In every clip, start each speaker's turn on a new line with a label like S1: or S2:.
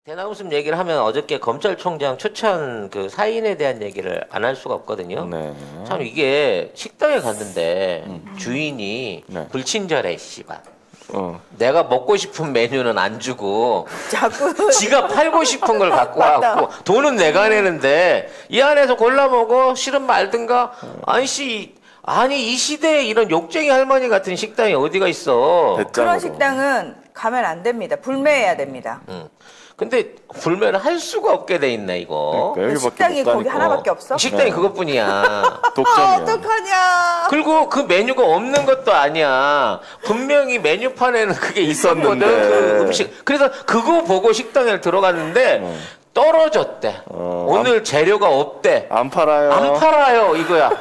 S1: 대나무숲 얘기를 하면 어저께 검찰총장 추천 그 사인에 대한 얘기를 안 할 수가 없거든요.
S2: 네.
S1: 참 이게 식당에 갔는데 주인이
S2: 네.
S1: 불친절해, 씨발. 내가 먹고 싶은 메뉴는 안 주고
S3: 자꾸
S1: 지가 팔고 싶은 걸 갖고 와갖고 돈은 내가 내는데 이 안에서 골라 먹어 싫은 말든가. 아니 이 시대에 이런 욕쟁이 할머니 같은 식당이 어디가 있어.
S3: 그런 식당은 가면 안 됩니다. 불매해야 됩니다.
S1: 근데 불매를 할 수가 없게 돼 있네 이거.
S2: 그러니까
S3: 식당이 거기 하나밖에 없어?
S1: 식당이 그것뿐이야.
S2: 독점이야.
S3: 어떡하냐.
S1: 그리고 그 메뉴가 없는 것도 아니야. 분명히 메뉴판에는 그게 있었거든. 그 음식. 그래서 그거 보고 식당에 들어갔는데 떨어졌대. 오늘 재료가 없대.
S2: 안 팔아요.
S1: 안 팔아요 이거야.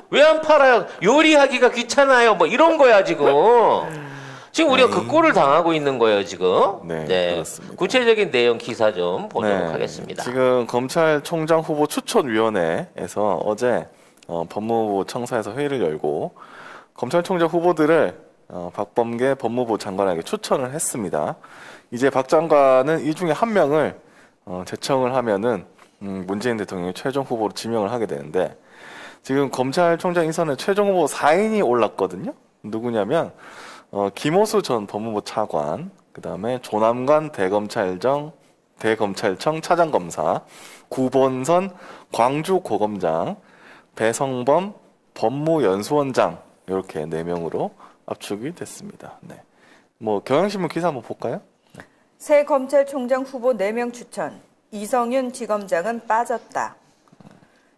S1: 왜 안 팔아요? 요리하기가 귀찮아요. 뭐 이런 거야 지금. 지금 우리가 그 꼴을 당하고 있는 거예요 지금.
S2: 네, 그렇습니다.
S1: 구체적인 내용 기사 좀 보도록
S2: 네,
S1: 하겠습니다.
S2: 지금 검찰총장 후보 추천위원회에서 어제 법무부 청사에서 회의를 열고 검찰총장 후보들을 박범계 법무부 장관에게 추천을 했습니다. 이제 박 장관은 이 중에 한 명을 제청을 하면은 문재인 대통령이 최종 후보로 지명을 하게 되는데 지금 검찰총장 인선에 최종 후보 4인이 올랐거든요. 누구냐면 김호수 전 법무부 차관, 그 다음에 조남관 대검찰청 차장검사, 구본선 광주고검장, 배성범 법무연수원장 이렇게 4명으로 압축이 됐습니다. 네. 뭐 경향신문 기사 한번 볼까요? 네.
S3: 새 검찰총장 후보 4명 추천. 이성윤 지검장은 빠졌다.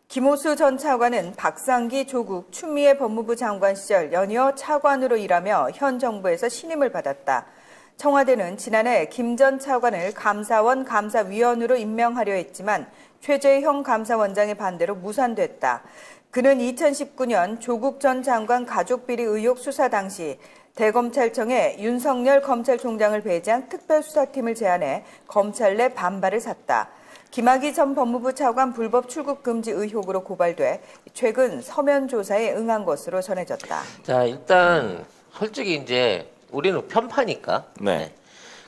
S3: 김호수 전 차관은 박상기, 조국, 추미애 법무부 장관 시절 연이어 차관으로 일하며 현 정부에서 신임을 받았다. 청와대는 지난해 김 전 차관을 감사원 감사위원으로 임명하려 했지만 최재형 감사원장의 반대로 무산됐다. 그는 2019년 조국 전 장관 가족비리 의혹 수사 당시 대검찰청에 윤석열 검찰총장을 배제한 특별수사팀을 제안해 검찰 내 반발을 샀다. 김학의 전 법무부 차관 불법 출국 금지 의혹으로 고발돼 최근 서면 조사에 응한 것으로 전해졌다.
S1: 자, 일단 솔직히 이제 우리는 편파니까.
S2: 네.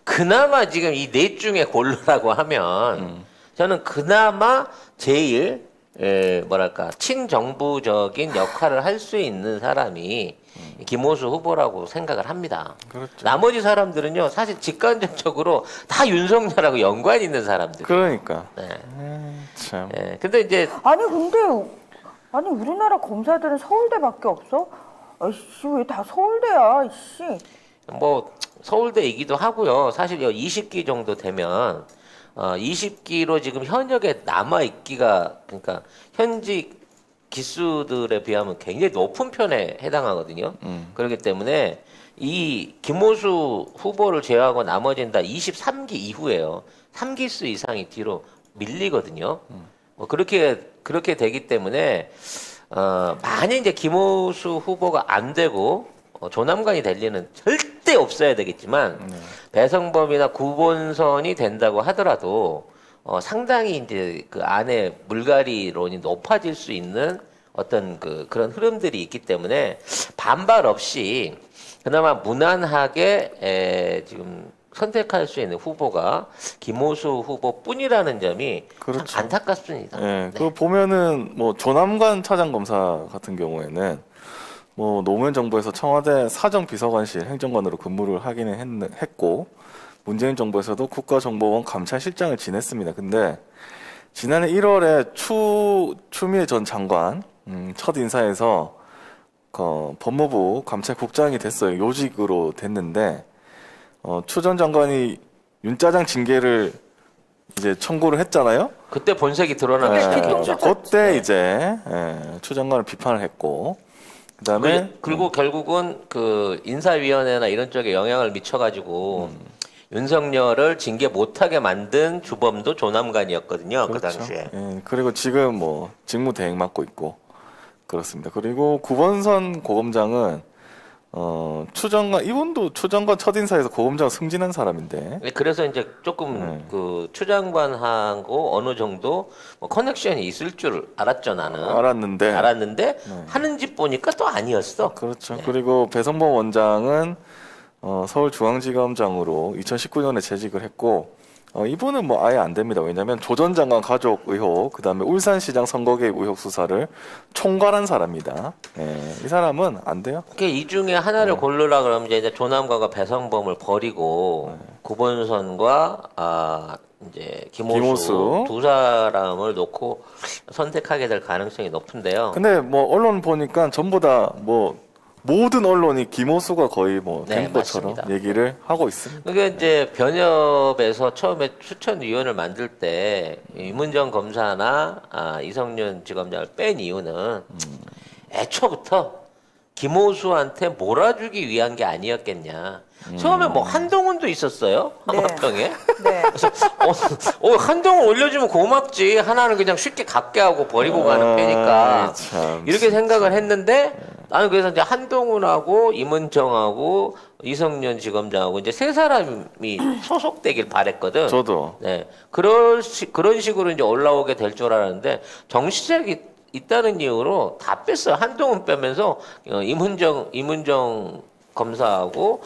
S1: 그나마 지금 이 넷 중에 고르라고 하면 저는 그나마 제일 뭐랄까 친정부적인 역할을 할 수 있는 사람이 김호수 후보라고 생각을 합니다.
S2: 그렇죠.
S1: 나머지 사람들은요 사실 직간접적으로 다 윤석열하고 연관 있는 사람들.
S2: 그러니까.
S1: 네.
S2: 참.
S1: 네. 근데 이제
S3: 아니 우리나라 검사들은 서울대밖에 없어? 아이씨 왜 다 서울대야? 이씨.
S1: 뭐 서울대이기도 하고요. 사실 20기 정도 되면 20기로 지금 현역에 남아 있기가 그러니까 현직 기수들에 비하면 굉장히 높은 편에 해당하거든요. 그렇기 때문에 이 김호수 후보를 제외하고 나머지는 다 23기 이후에요. 3기수 이상이 뒤로 밀리거든요. 뭐 그렇게 되기 때문에 만약 이제 김호수 후보가 안 되고 조남관이 될 리는 절대 없어야 되겠지만 배성범이나 구본선이 된다고 하더라도 상당히 이제 그 안에 물갈이론이 높아질 수 있는 어떤 그런 흐름들이 있기 때문에 반발 없이 그나마 무난하게 지금 선택할 수 있는 후보가 김호수 후보뿐이라는 점이
S2: 그렇죠.
S1: 참 안타깝습니다.
S2: 네,
S1: 네.
S2: 그 보면은 뭐 조남관 차장검사 같은 경우에는 뭐 노무현 정부에서 청와대 사정비서관실 행정관으로 근무를 하기는 했고 문재인 정부에서도 국가정보원 감찰실장을 지냈습니다. 근데 지난해 1월에 추미애 전 장관 첫 인사에서 법무부 감찰국장이 됐어요. 요직으로 됐는데 추 전 장관이 윤짜장 징계를 이제 청구를 했잖아요.
S1: 그때 본색이 드러나기 시작했죠.
S2: 그때 이제 추 장관을 비판을 했고 그다음에
S1: 그리고 결국은 그 인사위원회나 이런 쪽에 영향을 미쳐가지고 윤석열을 징계 못하게 만든 주범도 조남관이었거든요.
S2: 그렇죠.
S1: 그 당시에.
S2: 예, 그리고 지금 뭐 직무대행 맡고 있고 그렇습니다. 그리고 구본선 고검장은 이분도 추 장관 첫 인사에서 고검장 승진한 사람인데.
S1: 그래서 이제 조금 그 추 장관하고 어느 정도 뭐 커넥션이 있을 줄 알았죠 나는. 알았는데 하는 집 보니까 또 아니었어.
S2: 그렇죠. 네. 그리고 배성범 원장은 서울중앙지검장으로 2019년에 재직을 했고 이분은 뭐 아예 안 됩니다. 왜냐하면 조 전 장관 가족 의혹, 그다음에 울산시장 선거 개입 의혹 수사를 총괄한 사람입니다. 예, 이 사람은 안 돼요.
S1: 이 중에 하나를 고르라 그러면 이제 조남관과 배성범을 버리고 구본선과 이제 김호수 두 사람을 놓고 선택하게 될 가능성이 높은데요.
S2: 근데 뭐 언론 보니까 전부 다 뭐 모든 언론이 김호수가 거의 뭐
S1: 네,
S2: 된 것처럼
S1: 맞습니다.
S2: 얘기를 하고 있습니다.
S1: 그게 이제 변협에서 처음에 추천위원을 만들 때 임은정 검사나 이성윤 지검장을 뺀 이유는 애초부터 김호수한테 몰아주기 위한 게 아니었겠냐. 처음에 뭐 한동훈도 있었어요.
S3: 네.
S1: 하마평에.
S3: 네.
S1: 그래서 한동훈 올려주면 고맙지. 하나는 그냥 쉽게 갖게 하고 버리고 가는 패니까
S2: 참,
S1: 이렇게 생각을 했는데 나는 그래서 이제 한동훈하고 임은정하고 이성윤 지검장하고 이제 세 사람이 소속되길 바랬거든.
S2: 저도.
S1: 네. 그런 식으로 이제 올라오게 될 줄 알았는데 정치적이 있다는 이유로 다 뺐어요. 한동훈 빼면서 임은정 검사하고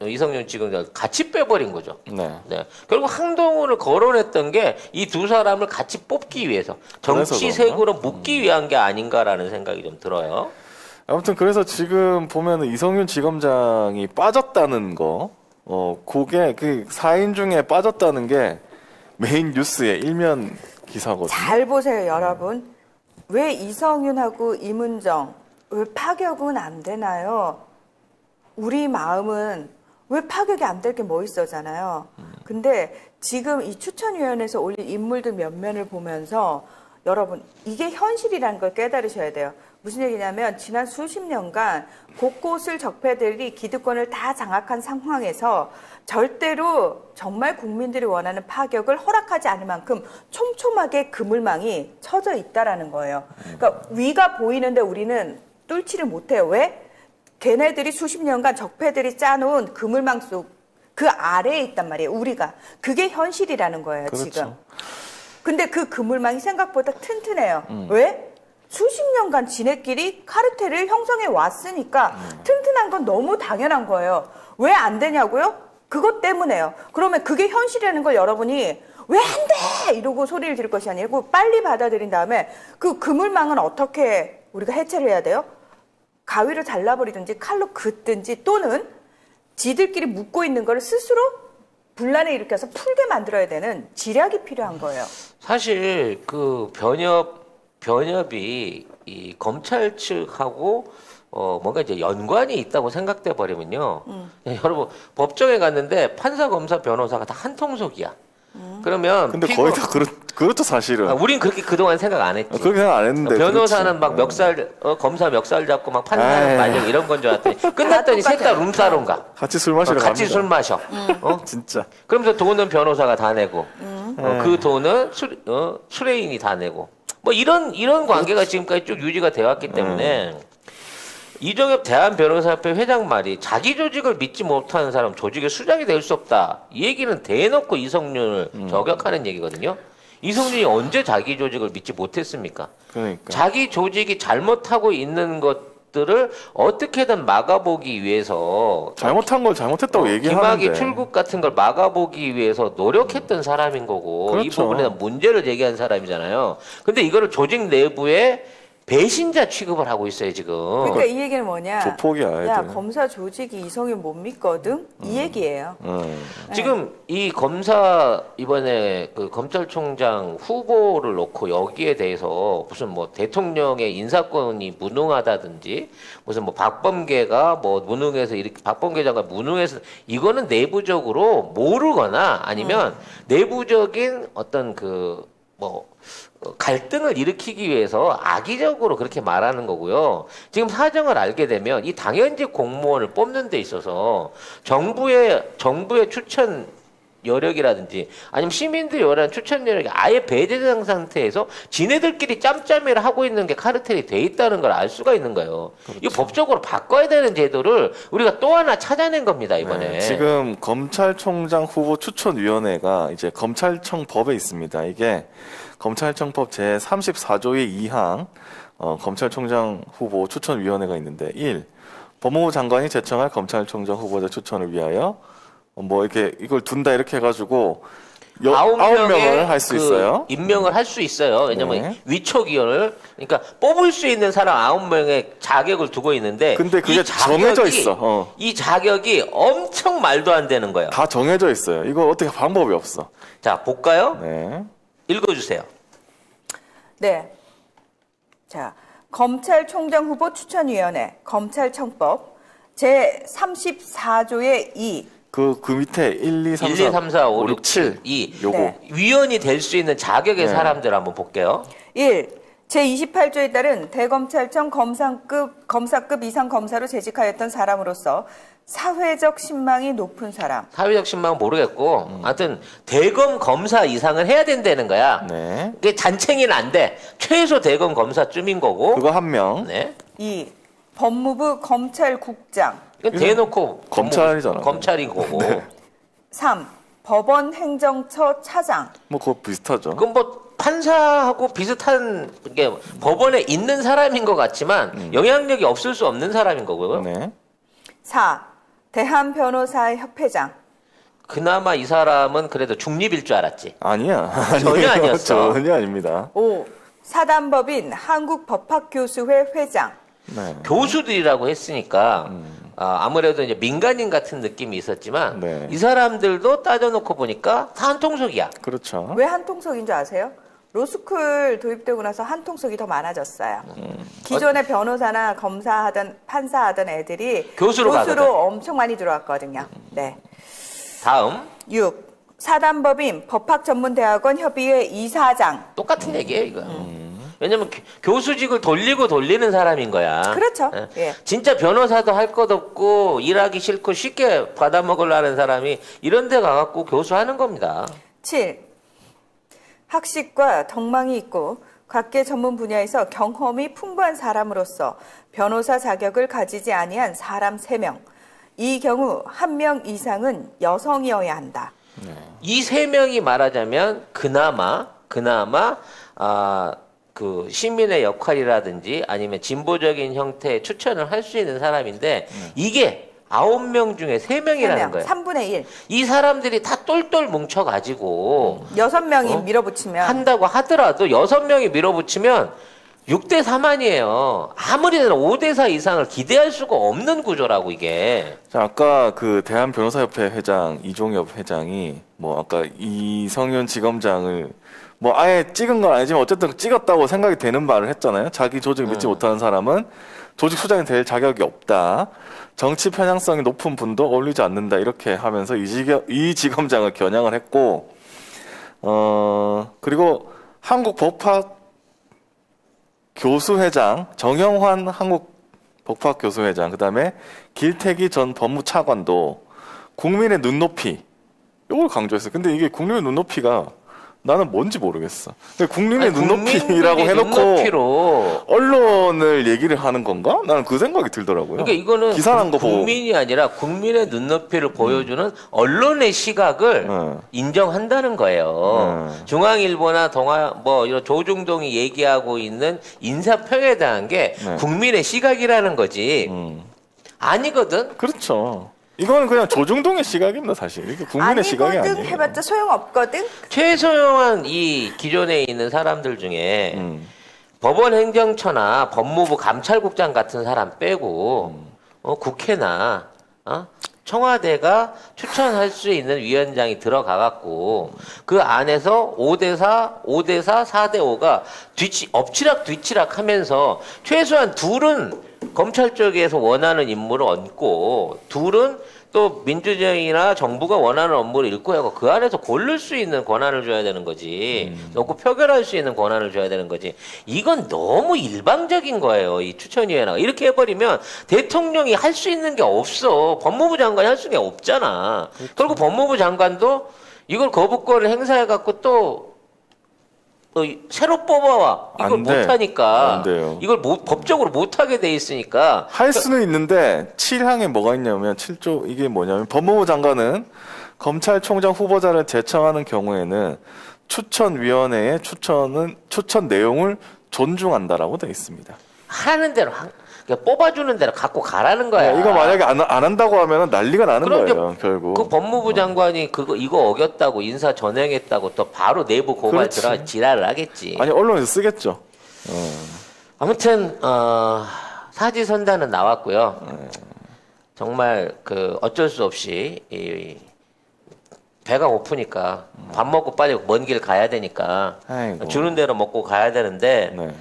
S1: 이성윤 지검장 같이 빼버린 거죠.
S2: 네.
S1: 네. 결국 한동훈을 거론했던 게 이 두 사람을 같이 뽑기 위해서 정치색으로 묶기 위한 게 아닌가라는 생각이 좀 들어요.
S2: 아무튼 그래서 지금 보면은 이성윤 지검장이 빠졌다는 거, 그게 그 4인 중에 빠졌다는 게 메인 뉴스의 일면 기사거든요.
S3: 잘 보세요, 여러분. 왜 이성윤하고 임은정 왜 파격은 안 되나요? 우리 마음은 왜 파격이 안 될 게 뭐 있어잖아요. 근데 지금 이 추천위원회에서 올린 인물들 면면을 보면서 여러분 이게 현실이라는 걸 깨달으셔야 돼요. 무슨 얘기냐면 지난 수십 년간 곳곳을 적폐들이 기득권을 다 장악한 상황에서 절대로 정말 국민들이 원하는 파격을 허락하지 않을 만큼 촘촘하게 그물망이 쳐져 있다라는 거예요. 그러니까 위가 보이는데 우리는 뚫지를 못해요. 왜? 걔네들이 수십 년간 적폐들이 짜놓은 그물망 속 그 아래에 있단 말이에요. 우리가. 그게 현실이라는 거예요.
S2: 그렇죠.
S3: 지금. 근데 그 그물망이 생각보다 튼튼해요. 왜? 수십 년간 지네끼리 카르텔을 형성해 왔으니까 튼튼한 건 너무 당연한 거예요. 왜 안 되냐고요? 그것 때문에요. 그러면 그게 현실이라는 걸 여러분이 왜 안 돼! 이러고 소리를 지를 것이 아니고 빨리 받아들인 다음에 그 그물망은 어떻게 우리가 해체를 해야 돼요? 가위로 잘라버리든지 칼로 긋든지 또는 지들끼리 묶고 있는 걸 스스로 분란을 일으켜서 풀게 만들어야 되는 지략이 필요한 거예요.
S1: 사실 그 변협이 이 검찰 측하고 뭔가 이제 연관이 있다고 생각돼 버리면요. 여러분 법정에 갔는데 판사, 검사, 변호사가 다 한 통속이야. 그러면
S2: 근데 거의 다 그렇죠 사실은.
S1: 우린 그렇게 그동안 생각 안 했지.
S2: 그렇게 생각 안 했는데.
S1: 변호사는
S2: 그렇지.
S1: 막 멱살 검사 멱살 잡고 막 판사는 말령 이런 건 줄 알았더니 끝났더니 셋 다 룸사롱 가.
S2: 같이 술 마시러
S1: 같이
S2: 갑니다.
S1: 술 마셔.
S2: 진짜.
S1: 그러면서 돈은 변호사가 다 내고 그 돈은 수레인이 다 내고 뭐 이런 관계가 지금까지 쭉 유지가 되어 왔기 때문에 이종엽 대한변호사협회 회장 말이 자기 조직을 믿지 못하는 사람 조직의 수장이 될 수 없다. 이 얘기는 대놓고 이성윤을 저격하는 얘기거든요. 이성윤이 언제 자기 조직을 믿지 못했습니까?
S2: 그러니까.
S1: 자기 조직이 잘못하고 있는 것들을 어떻게든 막아보기 위해서
S2: 잘못한 걸 잘못했다고 얘기하는데.
S1: 김학의 출국 같은 걸 막아보기 위해서 노력했던 사람인 거고 이
S2: 그렇죠.
S1: 부분에 문제를 제기한 사람이잖아요. 근데 이거를 조직 내부에 배신자 취급을 하고 있어요 지금.
S3: 그러니까 이 얘기는 뭐냐?
S2: 조폭이야,
S3: 야
S2: 애들.
S3: 검사 조직이 이성윤 못 믿거든? 이 얘기예요.
S1: 지금 이 검사 이번에 그 검찰총장 후보를 놓고 여기에 대해서 무슨 뭐 대통령의 인사권이 무능하다든지 무슨 뭐 박범계가 뭐 무능해서 이렇게 박범계 장관 무능해서 이거는 내부적으로 모르거나 아니면 내부적인 어떤 그 뭐 갈등을 일으키기 위해서 악의적으로 그렇게 말하는 거고요. 지금 사정을 알게 되면 이 당연직 공무원을 뽑는 데 있어서 정부의 추천 여력이라든지 아니면 시민들이 원하는 추천 여력이 아예 배제된 상태에서 지네들끼리 짬짬이를 하고 있는 게 카르텔이 돼 있다는 걸 알 수가 있는 거예요. 그렇죠. 이거 법적으로 바꿔야 되는 제도를 우리가 또 하나 찾아낸 겁니다, 이번에.
S2: 네, 지금 검찰총장 후보 추천위원회가 이제 검찰청 법에 있습니다. 이게 검찰청법 제34조의 2항 검찰총장 후보 추천위원회가 있는데 1. 법무부 장관이 제청할 검찰총장 후보자 추천을 위하여 뭐 이렇게 이걸 둔다 이렇게 해가지고
S1: 아홉
S2: 명을
S1: 명의
S2: 할 수 있어요.
S1: 임명을 할 수 있어요. 왜냐면
S2: 네.
S1: 위촉위원을 그러니까 뽑을 수 있는 사람 9명의 자격을 두고 있는데
S2: 근데 그게 정해져 있어.
S1: 이 자격이 엄청 말도 안 되는 거예요.
S2: 다 정해져 있어요. 이거 어떻게 방법이 없어.
S1: 자, 볼까요?
S2: 네.
S1: 읽어주세요.
S3: 네. 자, 검찰총장 후보 추천위원회 검찰청법 제34조의 2.
S2: 그 밑에 1, 2, 3,
S1: 1, 2, 3, 4, 5, 6, 7, 2.
S2: 요거.
S3: 네.
S1: 위원이 될 수 있는 자격의
S2: 네.
S1: 사람들 한번 볼게요.
S3: 1. 제28조에 따른 대검찰청 검사급 이상 검사로 재직하였던 사람으로서 사회적 신망이 높은 사람.
S1: 사회적 신망은 모르겠고 하여튼 대검 검사 이상을 해야 된다는 거야.
S2: 네.
S1: 그게 잔챙이는 안 돼. 최소 대검 검사쯤인 거고.
S2: 그거 1명.
S1: 네.
S3: 2. 법무부 검찰국장.
S1: 이건 대놓고
S2: 검찰이잖아.
S1: 검찰인 거고.
S3: 3. 법원 행정처 차장.
S2: 뭐 그거 비슷하죠.
S1: 그건 뭐 판사하고 비슷한 게 법원에 있는 사람인 것 같지만 영향력이 없을 수 없는 사람인 거고요.
S2: 네.
S3: 4. 대한변호사협회장.
S1: 그나마 이 사람은 그래도 중립일 줄 알았지.
S2: 아니야.
S1: 전혀 아니었어.
S2: 전혀 아닙니다.
S3: 5. 사단법인 한국법학교수회 회장.
S2: 네.
S1: 교수들이라고 했으니까 아무래도 이제 민간인 같은 느낌이 있었지만
S2: 네.
S1: 이 사람들도 따져놓고 보니까 다 한통속이야.
S2: 그렇죠.
S3: 왜 한통속인 줄 아세요? 로스쿨 도입되고 나서 한통속이 더 많아졌어요. 기존의 변호사나 검사하던 판사하던 애들이
S1: 교수로 가거든.
S3: 엄청 많이 들어왔거든요. 네.
S1: 다음
S3: 6. 사단법인 법학전문대학원 협의회 이사장.
S1: 똑같은 얘기예요 이거. 왜냐면 교수직을 돌리고 돌리는 사람인 거야.
S3: 그렇죠.
S1: 예.
S3: 예.
S1: 진짜 변호사도 할 것 없고 일하기 싫고 쉽게 받아먹으려는 사람이 이런 데 가갖고 교수하는 겁니다.
S3: 7. 학식과 덕망이 있고 각계 전문 분야에서 경험이 풍부한 사람으로서 변호사 자격을 가지지 아니한 사람 3명. 이 경우 1명 이상은 여성이어야 한다.
S1: 이 3명이 말하자면 그나마 그 시민의 역할이라든지 아니면 진보적인 형태의 추천을 할 수 있는 사람인데 이게 9명 중에 3명이라는 거예요.
S3: 3분의 1.
S1: 이 사람들이 다 똘똘 뭉쳐가지고
S3: 6명이 밀어붙이면
S1: 한다고 하더라도 6명이 밀어붙이면 6대 4만이에요. 아무리나 5대 4 이상을 기대할 수가 없는 구조라고 이게.
S2: 자, 아까 그 대한변호사협회 회장 이종엽 회장이 뭐 아까 이성윤 지검장을 뭐 아예 찍은 건 아니지만 어쨌든 찍었다고 생각이 되는 말을 했잖아요. 자기 조직을 믿지 못하는 사람은 조직 수장이 될 자격이 없다. 정치 편향성이 높은 분도 어울리지 않는다. 이렇게 하면서 이 지검장을 겨냥을 했고, 그리고 한국법학 교수회장 정영환 한국법학 교수회장, 그다음에 길태기 전 법무차관도 국민의 눈높이 이걸 강조했어요. 근데 이게 국민의 눈높이가 나는 뭔지 모르겠어. 국민의 눈높이라고 해놓고
S1: 눈높이로
S2: 언론을 얘기를 하는 건가? 나는 그 생각이 들더라고요.
S1: 그러니까 이거는
S2: 기사 난 거 보고.
S1: 국민이 아니라 국민의 눈높이를 보여주는 언론의 시각을 인정한다는 거예요. 중앙일보나 뭐 이런 조중동이 얘기하고 있는 인사평에 대한 게 국민의 시각이라는 거지. 아니거든.
S2: 그렇죠. 이거는 그냥 조중동의 시각입니다, 사실. 이게 국민의 시각이 아니에요.
S3: 아니거든 해봤자 소용없거든.
S1: 최소영한 이 기존에 있는 사람들 중에 법원 행정처나 법무부 감찰국장 같은 사람 빼고 국회나 청와대가 추천할 수 있는 위원장이 들어가갖고 그 안에서 5대4, 5대4, 4대5가 엎치락 뒤치락 하면서 최소한 둘은 검찰 쪽에서 원하는 임무를 얹고 둘은 또 민주정이나 정부가 원하는 업무를 읽고 하고 그 안에서 고를 수 있는 권한을 줘야 되는 거지. 놓고 표결할 수 있는 권한을 줘야 되는 거지. 이건 너무 일방적인 거예요. 이 추천위원회가. 이렇게 해버리면 대통령이 할 수 있는 게 없어. 법무부 장관이 할 수 있는 게 없잖아.
S2: 그렇죠.
S1: 그리고 법무부 장관도 이걸 거부권을 행사해갖고 또 새로 뽑아와. 이걸
S2: 안 돼.
S1: 못하니까.
S2: 안 돼요.
S1: 이걸 법적으로 못하게 돼 있으니까.
S2: 할 수는 있는데 7항에 뭐가 있냐면 7조 이게 뭐냐면 법무부 장관은 검찰총장 후보자를 제청하는 경우에는 추천위원회의 추천 내용을 존중한다라고 돼 있습니다.
S1: 하는 대로 그러니까 뽑아주는 대로 갖고 가라는 거야.
S2: 이거 만약에 안 한다고 하면 난리가 나는
S1: 그럼
S2: 거예요, 결국.
S1: 그 법무부 장관이 이거 어겼다고 인사 전행했다고 또 바로 내부 고발 들어 지랄을 하겠지.
S2: 아니, 언론에서 쓰겠죠.
S1: 아무튼 사지선다는 나왔고요. 정말 어쩔 수 없이 배가 고프니까 밥 먹고 빨리 먼 길 가야 되니까
S2: 아이고.
S1: 주는 대로 먹고 가야 되는데
S2: 네.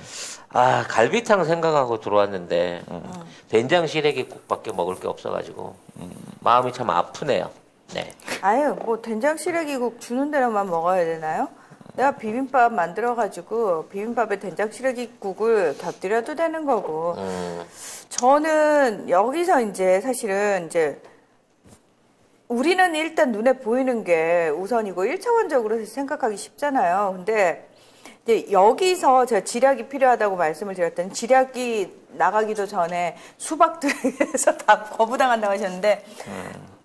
S1: 갈비탕 생각하고 들어왔는데 된장 시래기국밖에 먹을 게 없어가지고 마음이 참 아프네요. 네.
S3: 아유, 뭐 된장 시래기국 주는 대로만 먹어야 되나요? 내가 비빔밥 만들어가지고 비빔밥에 된장 시래기국을 곁들여도 되는 거고. 저는 여기서 이제 사실은 이제 우리는 일단 눈에 보이는 게 우선이고 1차원적으로 생각하기 쉽잖아요. 근데 이제 여기서 제가 지략이 필요하다고 말씀을 드렸더니 지략이 나가기도 전에 수박들에서 다 거부당한다고 하셨는데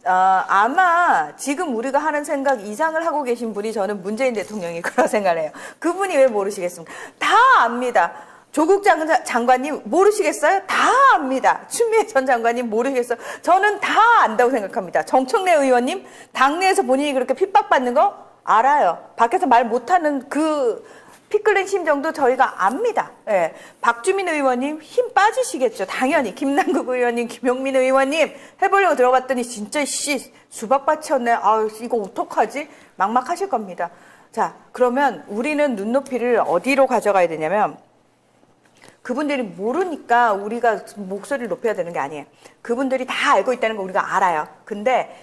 S3: 아마 지금 우리가 하는 생각 이상을 하고 계신 분이 저는 문재인 대통령이 그런 생각을 해요. 그분이 왜 모르시겠습니까? 다 압니다. 조국 장관님 모르시겠어요? 다 압니다. 추미애 전 장관님 모르시겠어요? 저는 다 안다고 생각합니다. 정청래 의원님 당내에서 본인이 그렇게 핍박받는 거 알아요. 밖에서 말 못하는 그 피 끓는 심정도 저희가 압니다. 예. 박주민 의원님 힘 빠지시겠죠. 당연히 김남국 의원님, 김용민 의원님 해보려고 들어봤더니 진짜 수박밭이었네. 아 이거 어떡하지? 막막하실 겁니다. 자 그러면 우리는 눈높이를 어디로 가져가야 되냐면 그분들이 모르니까 우리가 목소리를 높여야 되는 게 아니에요. 그분들이 다 알고 있다는 거 우리가 알아요. 근데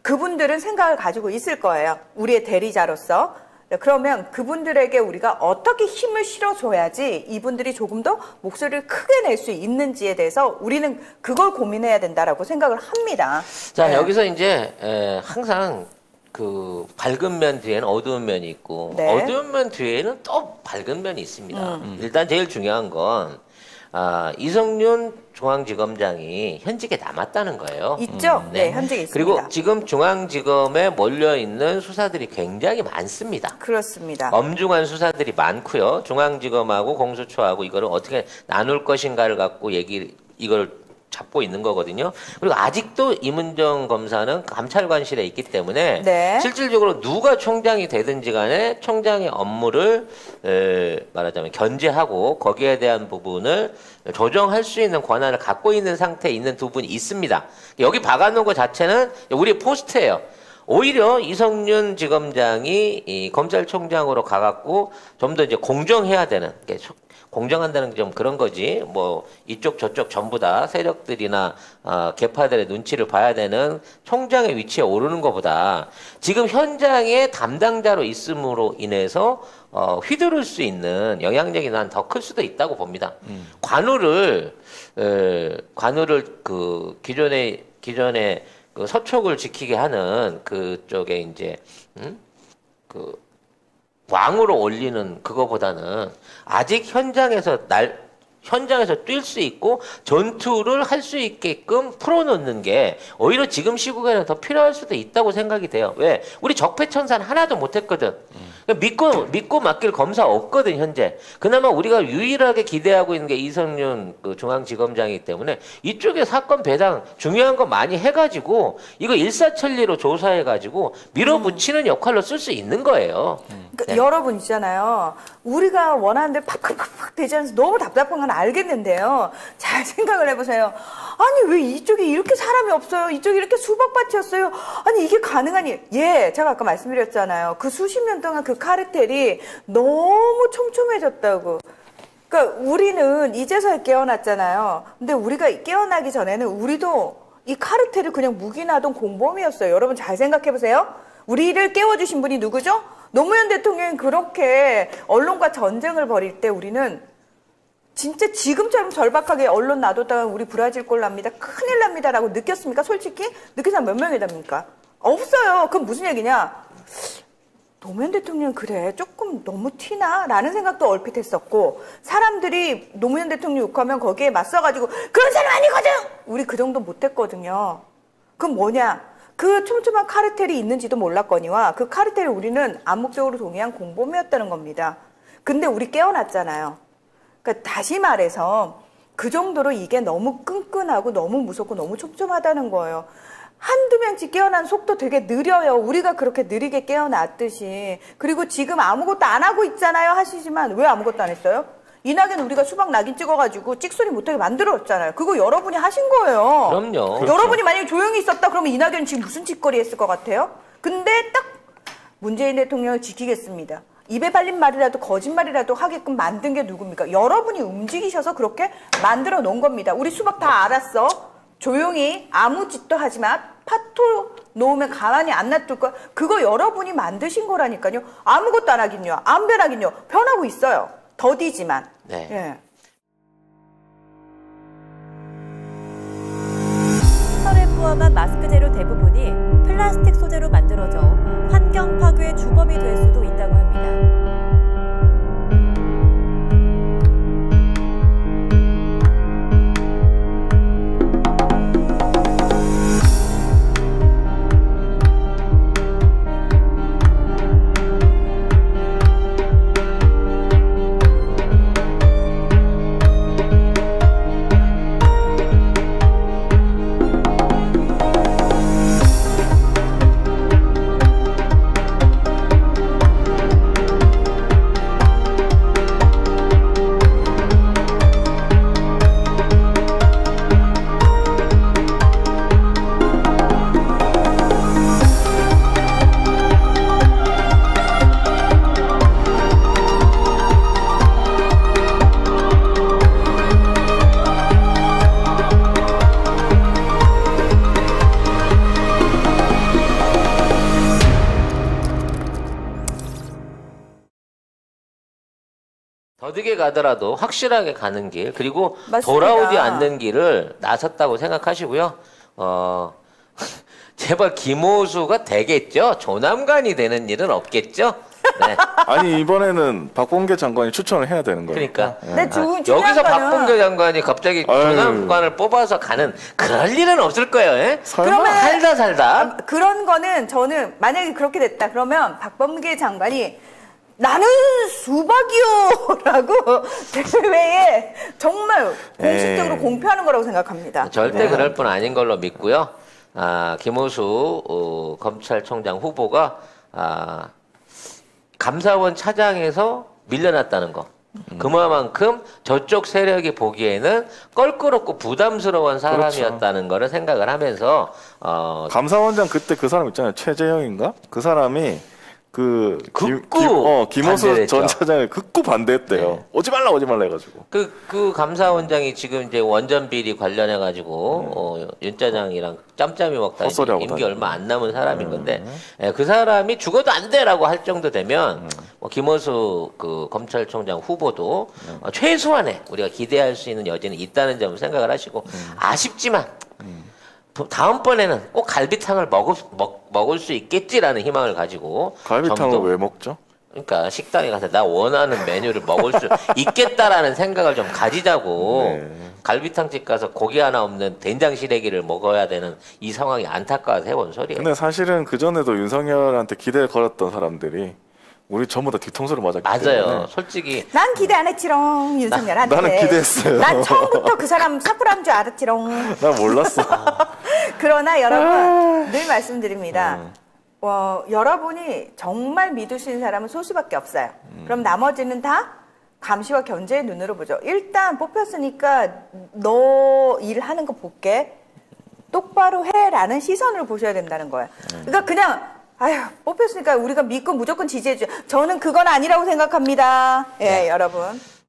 S3: 그분들은 생각을 가지고 있을 거예요. 우리의 대리자로서. 그러면 그분들에게 우리가 어떻게 힘을 실어줘야지 이분들이 조금 더 목소리를 크게 낼 수 있는지에 대해서 우리는 그걸 고민해야 된다라고 생각을 합니다.
S1: 자, 여기서 이제 항상 그 밝은 면 뒤에는 어두운 면이 있고 어두운 면 뒤에는 또 밝은 면이 있습니다. 일단 제일 중요한 건 이성윤 중앙지검장이 현직에 남았다는 거예요.
S3: 있죠? 네, 현직에 있습니다.
S1: 그리고 지금 중앙지검에 몰려있는 수사들이 굉장히 많습니다.
S3: 그렇습니다.
S1: 엄중한 수사들이 많고요. 중앙지검하고 공수처하고 이거를 어떻게 나눌 것인가를 갖고 이걸 잡고 있는 거거든요. 그리고 아직도 이문정 검사는 감찰관실에 있기 때문에 실질적으로 누가 총장이 되든지 간에 총장의 업무를 말하자면 견제하고 거기에 대한 부분을 조정할 수 있는 권한을 갖고 있는 상태에 있는 두 분이 있습니다. 여기 박아놓은 것 자체는 우리 포스트예요. 오히려 이성윤 지검장이 이 검찰총장으로 가갖고 좀 더 이제 공정해야 되는, 공정한다는 게 좀 그런 거지. 뭐 이쪽 저쪽 전부 다 세력들이나 계파들의 눈치를 봐야 되는 총장의 위치에 오르는 것보다 지금 현장의 담당자로 있음으로 인해서 휘두를 수 있는 영향력이 난 더 클 수도 있다고 봅니다. 관우를 그 기존에 그 서촉을 지키게 하는 그쪽에 이제 그 왕으로 올리는 그거보다는 아직 현장에서 뛸 수 있고 전투를 할 수 있게끔 풀어놓는 게 오히려 지금 시국에는 더 필요할 수도 있다고 생각이 돼요. 왜? 우리 적폐청산 하나도 못했거든. 믿고 맡길 검사 없거든 현재. 그나마 우리가 유일하게 기대하고 있는 게 이성윤 그 중앙지검장이기 때문에 이쪽에 사건 배당 중요한 거 많이 해가지고 이거 일사천리로 조사해가지고 밀어붙이는 역할로 쓸 수 있는 거예요.
S3: 그러니까 여러분 있잖아요. 우리가 원하는 대로 팍팍팍 되지 않아서 너무 답답한 건 알겠는데요. 잘 생각을 해보세요. 아니 왜 이쪽에 이렇게 사람이 없어요? 이쪽이 이렇게 수박밭이었어요? 아니 이게 가능하니? 제가 아까 말씀드렸잖아요. 그 수십 년 동안 그 카르텔이 너무 촘촘해졌다고. 그러니까 우리는 이제서야 깨어났잖아요. 근데 우리가 깨어나기 전에는 우리도 이 카르텔을 그냥 묵인하던 공범이었어요. 여러분 잘 생각해보세요. 우리를 깨워주신 분이 누구죠? 노무현 대통령이 그렇게 언론과 전쟁을 벌일 때 우리는 진짜 지금처럼 절박하게 언론 놔뒀다가 우리 브라질 꼴 납니다. 큰일 납니다라고 느꼈습니까? 솔직히? 느낀 사람 몇 명이 됩니까? 없어요. 그럼 무슨 얘기냐? 노무현 대통령 그래 조금 너무 튀나? 라는 생각도 얼핏 했었고 사람들이 노무현 대통령 욕하면 거기에 맞서가지고 그런 사람 아니거든! 우리 그 정도 못했거든요. 그럼 뭐냐? 그 촘촘한 카르텔이 있는지도 몰랐거니와 그 카르텔을 우리는 암묵적으로 동의한 공범이었다는 겁니다. 근데 우리 깨어났잖아요. 그러니까 다시 말해서 그 정도로 이게 너무 끈끈하고 너무 무섭고 너무 촘촘하다는 거예요. 한두 명씩 깨어난 속도 되게 느려요. 우리가 그렇게 느리게 깨어났듯이. 그리고 지금 아무것도 안 하고 있잖아요 하시지만 왜 아무것도 안 했어요? 이낙연 우리가 수박 낙인 찍어가지고 찍소리 못하게 만들었잖아요. 그거 여러분이 하신 거예요.
S1: 그럼요.
S2: 그렇죠.
S3: 여러분이 만약에 조용히 있었다 그러면 이낙연이 지금 무슨 짓거리 했을 것 같아요? 근데 딱 문재인 대통령을 지키겠습니다. 입에 발린 말이라도 거짓말이라도 하게끔 만든 게 누굽니까? 여러분이 움직이셔서 그렇게 만들어 놓은 겁니다. 우리 수박 다 알았어. 조용히 아무 짓도 하지 마. 파토 놓으면 가만히 안 놔둘 거야. 그거 여러분이 만드신 거라니까요. 아무것도 안 하긴요. 안 변하긴요. 변하고 있어요. 더디지만.
S1: 네.
S3: 예.
S4: 시설을 포함한 마스크 재료 대부분이 플라스틱 소재로 만들어져 환경 파괴의 주범이 될 수도 있다고 합니다.
S1: 더디게 가더라도 확실하게 가는 길, 그리고
S3: 맞습니다.
S1: 돌아오지 않는 길을 나섰다고 생각하시고요. 제발 김호수가 되겠죠? 조남관이 되는 일은 없겠죠? 네.
S2: 아니 이번에는 박범계 장관이 추천을 해야 되는 거예요.
S1: 그러니까.
S3: 네,
S1: 여기서 박범계 장관이 갑자기
S2: 아유.
S1: 조남관을 뽑아서 가는 그럴 일은 없을 거예요. 예?
S2: 설마?
S3: 그러면-
S1: 살다.
S3: 그런 거는 저는 만약에 그렇게 됐다 그러면 박범계 장관이 나는 수박이요 라고 대회에 정말 공식적으로
S2: 에이.
S3: 공표하는 거라고 생각합니다.
S1: 절대
S3: 네.
S1: 그럴 분 아닌 걸로 믿고요. 김호수 검찰총장 후보가 감사원 차장에서 밀려났다는 거. 그만큼 저쪽 세력이 보기에는 껄끄럽고 부담스러운 사람이었다는 거를 생각을 하면서
S2: 감사원장 그때 그 사람 있잖아요. 최재형인가? 그 사람이
S1: 극구
S2: 김호수
S1: 반대를
S2: 전
S1: 했죠.
S2: 차장을 극구 반대했대요.
S1: 네.
S2: 오지 말라 해가지고.
S1: 그 감사원장이 지금 이제 원전 비리 관련해 가지고 윤 차장이랑 짬짬이 먹다
S2: 헛소리하고
S1: 임기
S2: 다니고.
S1: 얼마 안 남은 사람인 건데 그 사람이 죽어도 안 돼라고 할 정도 되면 김호수 그 검찰총장 후보도 최소한의 우리가 기대할 수 있는 여지는 있다는 점을 생각을 하시고 아쉽지만 다음번에는 꼭 갈비탕을 먹을 수 있겠지라는 희망을 가지고
S2: 갈비탕을 왜 먹죠?
S1: 그러니까 식당에 가서 나 원하는 메뉴를 먹을 수 있겠다라는 생각을 좀 가지자고.
S2: 네.
S1: 갈비탕집 가서 고기 하나 없는 된장 시래기를 먹어야 되는 이 상황이 안타까워서 해본 소리예요.
S2: 근데 사실은 그 전에도 윤석열한테 기대 걸었던 사람들이 우리 전부 다 뒤통수를 맞았기
S1: 맞아요.
S2: 때문에.
S1: 솔직히
S3: 난 기대 안 했지롱 윤석열한테.
S2: 나는 기대했어요.
S3: 난 처음부터 그 사람 사쿠라인 줄 알았지롱.
S2: 난 몰랐어.
S3: 그러나 여러분 늘 말씀드립니다. 여러분이 정말 믿으시는 사람은 소수밖에 없어요. 그럼 나머지는 다 감시와 견제의 눈으로 보죠. 일단 뽑혔으니까 너 일하는 거 볼게. 똑바로 해라는 시선으로 보셔야 된다는 거예요. 그러니까 그냥 아휴 뽑혔으니까 우리가 믿고 무조건 지지해 줘. 저는 그건 아니라고 생각합니다. 예,
S1: 네.
S3: 여러분.